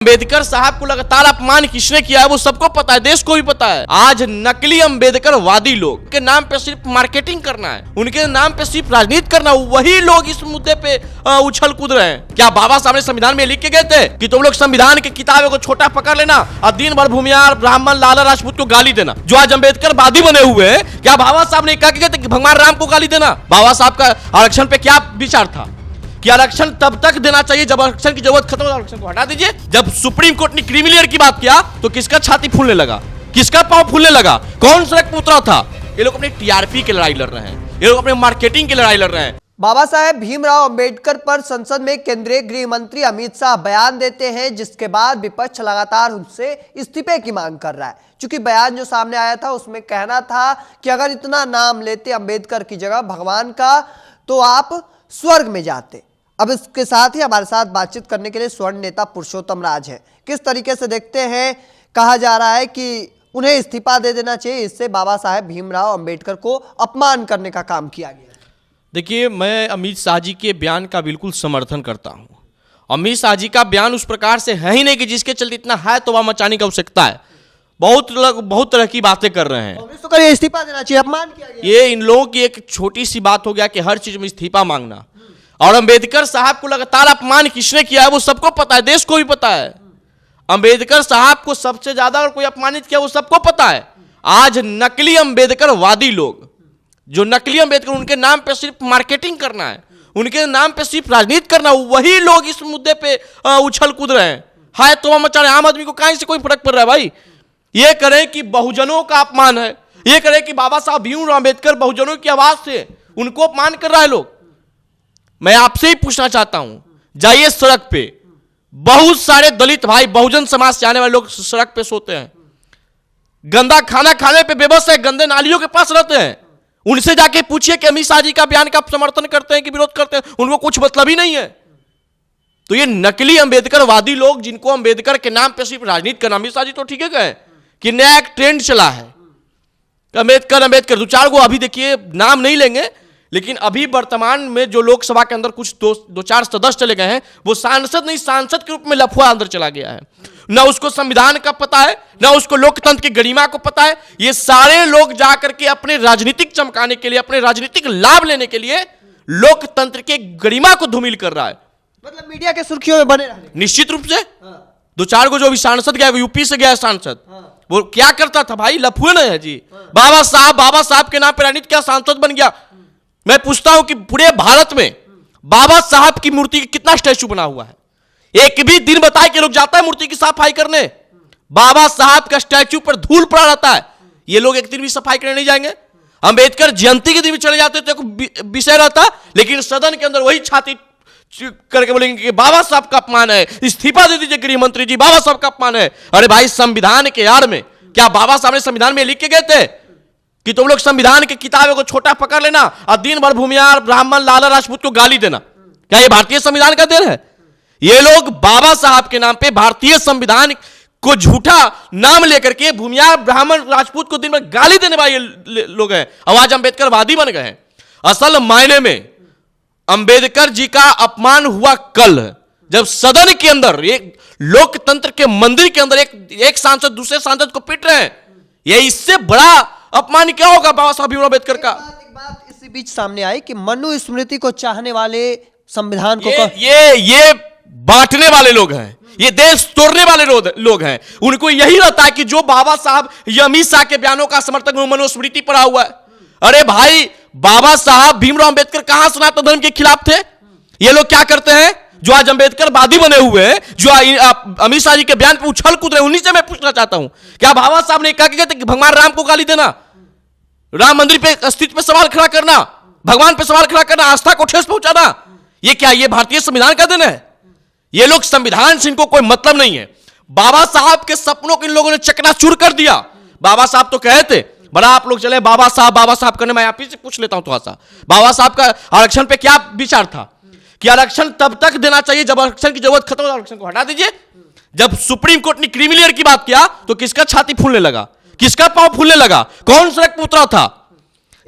अम्बेडकर साहब को लगातार अपमान किसने किया है वो सबको पता है, देश को भी पता है। आज नकली अम्बेडकरवादी लोग के नाम पे सिर्फ मार्केटिंग करना है, उनके नाम पे सिर्फ राजनीति करना है, वही लोग इस मुद्दे पे उछल कूद रहे हैं। क्या बाबा साहब ने संविधान में लिख के गए थे कि तुम लोग संविधान की किताबों को छोटा पकड़ लेना और दिन भर भूमिहार ब्राह्मण लाला राजपूत को गाली देना? जो आज अम्बेडकरवादी बने हुए हैं, क्या बाबा साहब ने कहा गए थे कि भगवान राम को गाली देना? बाबा साहब का आरक्षण पे क्या विचार था कि आरक्षण तब तक देना चाहिए जब आरक्षण की जरूरत खत्म हो, आरक्षण को हटा दीजिए। जब सुप्रीम कोर्ट ने क्रीमी लेयर की बात किया तो किसका छाती फूलने लगा, किसका पांव फूलने लगा, कौन सड़क पर उतरा था? ये लोग अपनी टीआरपी की लड़ाई लड़ रहे हैं, ये लोग अपने मार्केटिंग की लड़ाई लड़ रहे हैं। बाबा साहेब भीमराव अंबेडकर पर संसद में केंद्रीय गृह मंत्री अमित शाह बयान देते हैं, जिसके बाद विपक्ष लगातार उनसे इस्तीफे की मांग कर रहा है। क्योंकि बयान जो सामने आया था उसमें कहना था कि अगर इतना नाम लेते अंबेडकर की जगह भगवान का तो आप स्वर्ग में जाते। अब इसके साथ ही हमारे साथ बातचीत करने के लिए स्वर्ण नेता पुरुषोत्तम राज है। किस तरीके से देखते हैं? कहा जा रहा है कि उन्हें इस्तीफा दे देना चाहिए, इससे बाबा साहेब भीमराव अंबेडकर को अपमान करने का काम किया गया। देखिए, मैं अमित शाह जी के बयान का बिल्कुल समर्थन करता हूं। अमित शाह जी का बयान उस प्रकार से है ही नहीं कि जिसके चलते इतना है तो वह मचाने की आवश्यकता है। बहुत तरह की बातें कर रहे हैं। तो इस्तीफा देना चाहिए, अपमान किया गया। ये इन लोगों की एक छोटी सी बात हो गया कि हर चीज में इस्तीफा मांगना। और अम्बेडकर साहब को लगातार अपमान किसने किया है वो सबको पता है, देश को भी पता है। अम्बेडकर साहब को सबसे ज्यादा और कोई अपमानित किया वो सबको पता है। आज नकली अम्बेडकरवादी लोग, जो नकली अम्बेडकर, उनके नाम पे सिर्फ मार्केटिंग करना है, उनके नाम पे सिर्फ राजनीति करना, वही लोग इस मुद्दे पे उछल कूद रहे हैं। हाय तो हम मचा रहे हैं। आम आदमी को कहीं से कोई फर्क पड़ रहा है भाई? ये करें कि बहुजनों का अपमान है, ये करें कि बाबा साहब भीमराव अम्बेडकर बहुजनों की आवाज से उनको अपमान कर रहा है लोग। मैं आपसे ही पूछना चाहता हूं, जाइए सड़क पे, बहुत सारे दलित भाई बहुजन समाज से आने वाले लोग सड़क पे सोते हैं, गंदा खाना खाने पे बेबस है, गंदे नालियों के पास रहते हैं। उनसे जाके पूछिए कि अमित शाह जी का बयान का समर्थन करते हैं कि विरोध करते हैं, उनको कुछ मतलब ही नहीं है। तो ये नकली अम्बेडकरवादी लोग, जिनको अम्बेडकर के नाम पे सिर्फ राजनीति करना, अमित शाह जी तो ठीक है कहे कि नया एक ट्रेंड चला है अम्बेडकर दो चार को, अभी देखिए नाम नहीं लेंगे, लेकिन अभी वर्तमान में जो लोकसभा के अंदर कुछ दो चार सदस्य चले गए हैं, वो सांसद नहीं, सांसद के रूप में लफुआ अंदर चला गया है। ना उसको संविधान का पता है, ना उसको लोकतंत्र की गरिमा को पता है। ये सारे लोग जाकर के अपने राजनीतिक चमकाने के लिए, अपने राजनीतिक लाभ लेने के लिए लोकतंत्र के गरिमा को धूमिल कर रहा है। मतलब मीडिया के सुर्खियों में बने रहने। निश्चित रूप से दो चार को जो अभी सांसद गया, यूपी से गया सांसद, वो क्या करता था भाई? लफुए नहीं है जी। बाबा साहब के नाम पर राजनीति क्या सांसद बन गया? मैं पूछता हूं कि पूरे भारत में बाबा साहब की मूर्ति की कितना स्टैचू बना हुआ है? एक भी दिन बताए कि लोग जाता है मूर्ति की सफाई करने? बाबा साहब का स्टैचू पर धूल पड़ा रहता है, ये लोग एक दिन भी सफाई करने नहीं जाएंगे। अम्बेडकर जयंती के दिन भी चले जाते तो विषय रहता, लेकिन सदन के अंदर वही छाती करके बोलेंगे कि बाबा साहब का अपमान है, इस्तीफा दे दीजिए गृह मंत्री जी, बाबा साहब का अपमान है। अरे भाई, संविधान के यार में क्या बाबा साहब ने संविधान में लिख के गए थे कि तुम लोग संविधान की किताबों को छोटा पकड़ लेना और दिन भर भूमिहार ब्राह्मण लाला राजपूत को गाली देना? क्या ये भारतीय संविधान का देन है? ये लोग बाबा साहब के नाम पे भारतीय संविधान को झूठा नाम लेकर के भूमिहार ब्राह्मण राजपूत को दिन भर गाली देने वाले लोग हैं, आज अम्बेडकरवादी बन गए हैं। असल मायने में अंबेडकर जी का अपमान हुआ कल, जब सदन के अंदर, एक लोकतंत्र के मंदिर के अंदर एक सांसद दूसरे सांसद को पीट रहे हैं। ये इससे बड़ा अपमान क्या होगा बाबा साहब भीमराव अम्बेडकर का? एक बात इसी बीच सामने आई कि मनुस्मृति को चाहने वाले, संविधान को ये बांटने वाले लोग हैं, ये देश तोड़ने वाले लोग हैं। उनको यही रहता है कि जो बाबा साहब, अमित शाह के बयानों का समर्थक मनुस्मृति पढ़ा हुआ है। अरे भाई, बाबा साहब भीमराव अम्बेडकर कहां सनातन धर्म के खिलाफ थे? ये लोग क्या करते हैं जो आज अम्बेडकरवादी बने हुए हैं, जो अमित शाह जी के बयान पे उछल कूद रहे हैं, उन्हीं से मैं पूछना चाहता हूं, क्या बाबा साहब ने कहा कि भगवान राम को गाली देना, राम मंदिर पे अस्तित्व पे सवाल खड़ा करना, भगवान पे सवाल खड़ा करना, आस्था को ठेस पहुंचाना, ये क्या ये भारतीय संविधान का दिन है? ये लोग संविधान से इनको कोई मतलब नहीं है। बाबा साहब के सपनों को इन लोगों ने चकनाचूर कर दिया। बाबा साहब तो कहे थे, बड़ा आप लोग चले बाबा साहब करने। मैं आप ही से पूछ लेता हूं थोड़ा सा, बाबा साहब का आरक्षण पे क्या विचार था कि आरक्षण तब तक देना चाहिए जब आरक्षण की जरूरत खत्म हो, आरक्षण को हटा दीजिए। जब सुप्रीम कोर्ट ने क्रीमी लेयर की बात किया तो किसका छाती फूलने लगा, किसका पांव फूलने लगा, कौन सड़क पर उतरा था?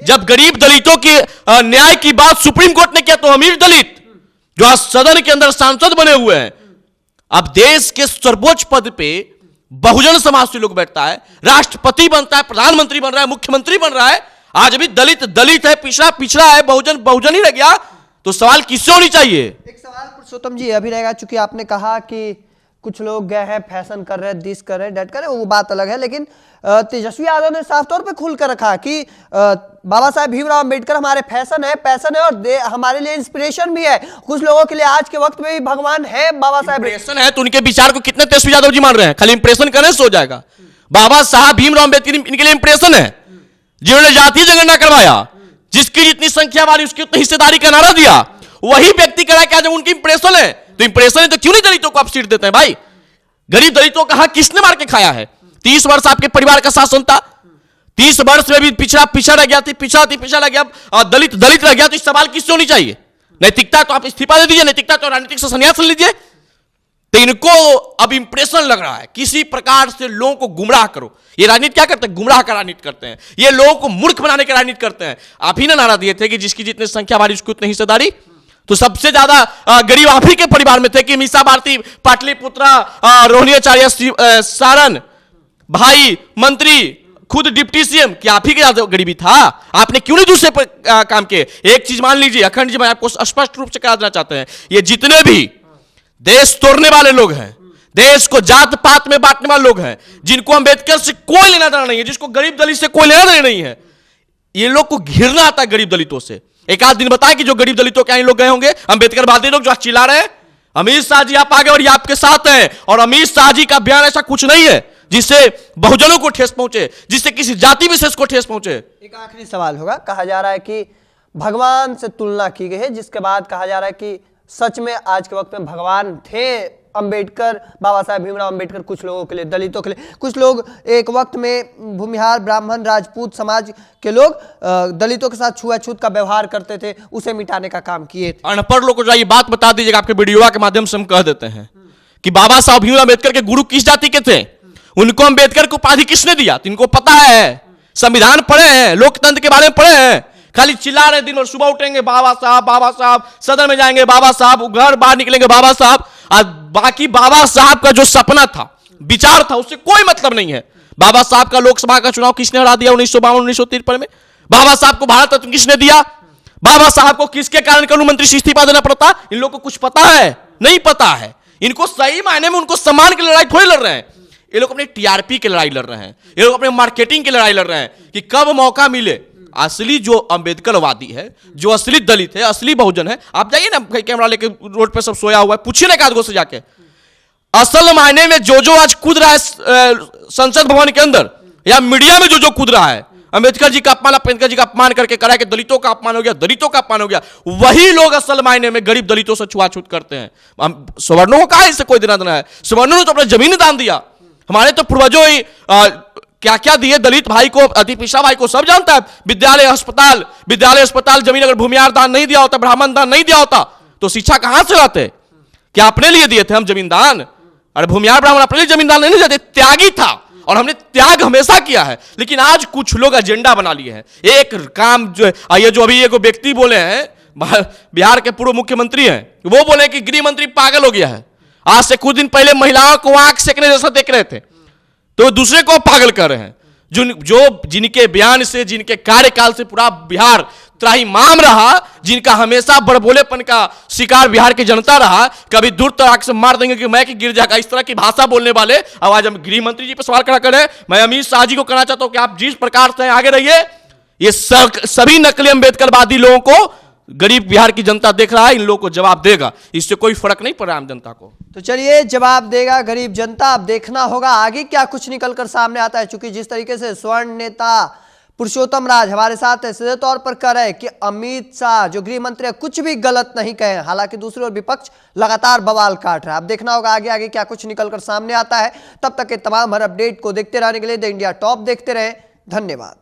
जब गरीब दलितों के न्याय की बात सुप्रीम कोर्ट ने किया तो अमीर दलित, जो आज सदन के अंदर सांसद बने हुए हैं, अब देश के सर्वोच्च पद पे बहुजन समाज से लोग बैठता है, राष्ट्रपति बनता है, प्रधानमंत्री बन रहा है, मुख्यमंत्री बन रहा है। आज अभी दलित दलित है, पिछड़ा पिछड़ा है, बहुजन बहुजन ही रह गया। तो सवाल किससे होनी चाहिए? एक सवाल पुरुषोत्तम जी अभी रहेगा, चूंकि आपने कहा कि कुछ लोग गए हैं, फैशन कर रहे हैं, दिस कर रहे हैं, डेट कर रहे हैं, वो बात अलग है। लेकिन तेजस्वी यादव ने साफ तौर पे खुल कर रखा कि बाबा साहेब भीमराव अंबेडकर हमारे फैशन है, पैशन है और हमारे लिए इंस्पिरेशन भी है। कुछ लोगों के लिए आज के वक्त में भी भगवान है बाबा साहेब। इंप्रेशन है तो उनके विचार को कितने तेजस्वी यादव जी मान रहे हैं? खाली इंप्रेशन करने से हो जाएगा? बाबा साहब भीमराव अंबेडकर इनके लिए इंप्रेशन है, जिन्होंने जातीय जनगणना करवाया, जिसकी जितनी संख्या वाली उसकी उतनी हिस्सेदारी का नारा दिया, वही व्यक्ति करा क्या जब उनकी इंप्रेशन है? तो इंप्रेशन है तो क्यों नहीं दलितों को आप सीट देते हैं भाई? गरीब दलितों का हक किसने मार के खाया है? 30 वर्ष आपके परिवार का शासन था, 30 वर्ष में भी पिछड़ा रह गया थी, पिछड़ा रह गया, दलित दलित रह गया। तो इस सवाल किससे होनी चाहिए? नैतिकता तो आप इस्तीफा दे दीजिए, नैतिकता तो राजनीतिक से संन्यास ले लीजिए। तो इनको अब इंप्रेशन लग रहा है, किसी प्रकार से लोगों को गुमराह करो। ये राजनीति क्या करते हैं? गुमराह का राजनीति करते हैं, ये लोगों को मूर्ख बनाने की राजनीति करते हैं। आप ही ना नारा दिए थे कि जिसकी जितनी संख्या वाली उसकी उतनी हिस्सेदारी। तो सबसे ज्यादा गरीब आप ही के परिवार में थे कि मीसा भारती, पाटलिपुत्रा, रोहिणीचार्य सारण, भाई मंत्री, खुद डिप्टी सीएम, क्या आप ही के ज्यादा गरीबी था? आपने क्यों नहीं दूसरे पर काम किए? एक चीज मान लीजिए अखंड जी, मैं आपको स्पष्ट रूप से कह देना चाहते हैं, ये जितने भी देश तोड़ने वाले लोग हैं, देश को जात पात में बांटने वाले लोग हैं, जिनको अंबेडकर से कोई लेना देना नहीं है, जिसको गरीब दलित से कोई लेना देना नहीं है, ये लोग को घिरना आता है गरीब दलितों से। एक आध दिन बताएं कि जो गरीब दलितों के लोग गए होंगे, अंबेडकर वादी लोग जो चिल्ला रहे हैं, अमित शाह जी आप आगे और ये आपके साथ हैं, और अमित शाह जी का बयान ऐसा कुछ नहीं है जिससे बहुजनों को ठेस पहुंचे, जिससे किसी जाति विशेष को ठेस पहुंचे। एक आखिरी सवाल होगा, कहा जा रहा है कि भगवान से तुलना की गई है, जिसके बाद कहा जा रहा है कि सच में आज के वक्त में भगवान थे अंबेडकर, बाबा साहेब भीमराव अंबेडकर कुछ लोगों के लिए, दलितों के लिए। कुछ लोग एक वक्त में भूमिहार, ब्राह्मण, राजपूत समाज के लोग दलितों के साथ छुआछूत का व्यवहार करते थे, उसे मिटाने का काम किए थे। अनपढ़ लोग को ये बात बता दीजिएगा, आपके वीडियो के माध्यम से हम कह देते हैं कि बाबा साहब भीमराव अंबेडकर के गुरु किस जाति के थे, उनको अंबेडकर को उपाधि किसने दिया? तो इनको पता है, संविधान पढ़े हैं, लोकतंत्र के बारे में पढ़े हैं। खाली चिल्ला रहे दिन भर, सुबह उठेंगे बाबा साहब, सदन में जाएंगे बाबा साहब, घर बाहर निकलेंगे बाबा साहब, और बाकी बाबा साहब का जो सपना था, विचार था, उससे कोई मतलब नहीं है। बाबा साहब का लोकसभा का चुनाव किसने हरा दिया 1952-1953 में? बाबा साहब को भारत रत्न किसने दिया? बाबा साहब को किसके कारण कानून मंत्री से इस्तीफा देना पड़ता? इन लोगों को कुछ पता है? नहीं पता है। इनको सही मायने में उनको सम्मान की लड़ाई थोड़ी लड़ रहे हैं, ये लोग अपने टीआरपी की लड़ाई लड़ रहे हैं, ये लोग अपने मार्केटिंग की लड़ाई लड़ रहे हैं कि कब मौका मिले। असली जो अंबेडकरवादी है, जो असली दलित है, असली बहुजन है, आप जाइए ना कैमरा लेके रोड पे सब सोया हुआ है, पूछिए ना एक से जाके, असल मायने में जो आज कूद रहा है संसद भवन के अंदर या मीडिया में जो कूद रहा है, अंबेडकर जी का अपमान, अंबेडकर जी का अपमान करके करा कि दलितों का अपमान हो गया, दलितों का अपमान हो गया, वही लोग असल मायने में गरीब दलितों से छुआछूत करते हैं। हम सवर्णों को कहा इससे कोई देना देना है? सवर्णों ने तो अपना जमीन दान दिया, हमारे तो पूर्वजों ही क्या क्या दिए दलित भाई को, अति पिछड़ा भाई को, सब जानता है। विद्यालय अस्पताल, जमीन, अगर भूमिहार दान नहीं दिया होता, ब्राह्मण दान नहीं दिया होता, तो शिक्षा कहां से लाते? क्या अपने लिए दिए थे हम जमीन दान? अरे भूमिहार ब्राह्मण अपने लिए जमीन दान नहीं देते, त्यागी था, और हमने त्याग हमेशा किया है। लेकिन आज कुछ लोग एजेंडा बना लिए हैं, एक काम जो है, ये जो अभी एक व्यक्ति बोले हैं, बिहार के पूर्व मुख्यमंत्री हैं, वो बोले कि गृह मंत्री पागल हो गया है। आज से कुछ दिन पहले महिलाओं को आंख सेकने जैसा देख रहे थे, तो दूसरे को पागल कर रहे हैं। जिनके बयान से, जिनके कार्यकाल से पूरा बिहार त्राहिमाम रहा, जिनका हमेशा बड़बोलेपन का शिकार बिहार की जनता रहा, कभी दूर तराक से मार देंगे कि मैं कि गिर जाएगा, इस तरह की भाषा बोलने वाले अब आज हम गृह मंत्री जी पर सवाल खड़ा करें। मैं अमित शाह जी को कहना चाहता हूं कि आप जिस प्रकार से आगे रहिए, ये सभी नकली अंबेडकरवादी लोगों को गरीब बिहार की जनता देख रहा है, इन लोगों को जवाब देगा, इससे कोई फर्क नहीं पड़ रहा है आम जनता को। तो चलिए, जवाब देगा गरीब जनता। अब देखना होगा आगे क्या कुछ निकलकर सामने आता है, क्योंकि जिस तरीके से स्वर्ण नेता पुरुषोत्तम राज हमारे साथ सीधे तौर पर कह रहे हैं कि अमित शाह जो गृह मंत्री है कुछ भी गलत नहीं कहे, हालांकि दूसरी ओर विपक्ष लगातार बवाल काट रहा है। अब देखना होगा आगे आगे क्या कुछ निकलकर सामने आता है। तब तक के तमाम हर अपडेट को देखते रहने के लिए द इंडिया टॉप देखते रहे। धन्यवाद।